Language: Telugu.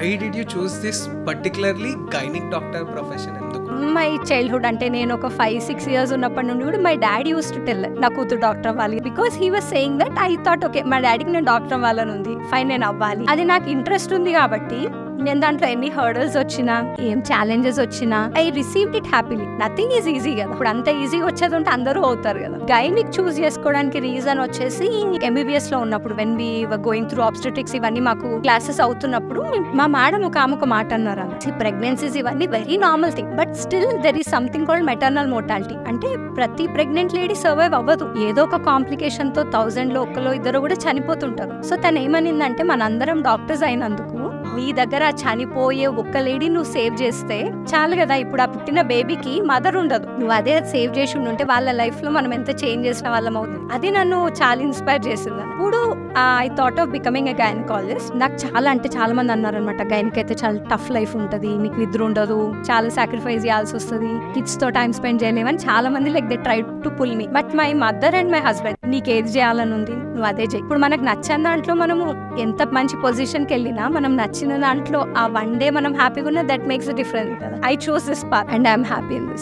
Why did you choose this particularly gynaec doctor profession? ఎందుకు? మై చైల్డ్హుడ్ అంటే నేను ఒక 5-6 years ఉన్నప్పటి నుండి కూడా my daddy uses to tell నా కూతురు డాక్టర్ అవ్వాలి, because he was saying that. I thought okay మా డాడీకి నేను డాక్టర్ అవ్వాలని ఉంది, ఫైన్ నేను అవ్వాలి, అది నాకు ఇంట్రెస్ట్ ఉంది కాబట్టి నేను దాంట్లో ఎన్ని హర్డల్స్ వచ్చినా ఏం ఛాలెంజెస్ వచ్చినా I received it happily. Nothing is easy కదా, ఇప్పుడు అంత ఈజీగా వచ్చేది ఉంటే అందరూ అవుతారు కదా. గైనిక్ చూస్ చేసుకోవడానికి రీజన్ వచ్చేసి MBBS లో ఉన్నప్పుడు when we were going through obstetrics ఇవన్నీ మాకు క్లాసెస్ అవుతున్నప్పుడు మా మేడం ఒక మాట అన్నారు, ప్రెగ్నెన్సీస్ ఇవన్నీ very normal thing, but still there is something called maternal mortality. అంటే ప్రతి ప్రెగ్నెంట్ లేడీ సర్వైవ్ అవ్వదు, ఏదో ఒక కాంప్లికేషన్ తో 1000 లో ఒకరు ఇద్దరు కూడా చనిపోతుంటారు. సో తను ఏమనిందంటే మనందరం డాక్టర్స్ అయినందుకు నీ దగ్గర చనిపోయే ఒక్క లేడీ నువ్వు సేవ్ చేస్తే చాలు కదా, ఇప్పుడు ఆ పుట్టిన బేబీకి మదర్ ఉండదు, నువ్వు అదే సేవ్ చేసి ఉంటే వాళ్ళ లైఫ్ లో మనం ఎంత చేంజ్ చేసిన వాళ్ళం అవుతుంది. అది నన్ను చాలా ఇన్స్పైర్ చేసింది. ఇప్పుడు I thought of becoming a gynaecologist. నాకు చాలా మంది అన్నారనమాట, గైనిక్ అయితే చాలా టఫ్ లైఫ్ ఉంటది, నీకు నిద్ర ఉండదు, చాలా సాక్రిఫైస్ చేయాల్సి వస్తుంది, కిడ్స్ తో టైం స్పెండ్ చేయలేమని చాలా మంది like they try to pull me. But my mother and my husband, నీకు ఏది చేయాలని ఉంది నువ్వు అదే చేయి. ఇప్పుడు మనకు నచ్చిన దాంట్లో మనము ఎంత మంచి పొజిషన్కి వెళ్ళినా మనం నచ్చిన దాంట్లో ఆ వన్ డే మనం హ్యాపీగా ఉన్న దట్ మేక్స్ అ డిఫరెన్స్ కదా. I choose this path and I'm happy in this.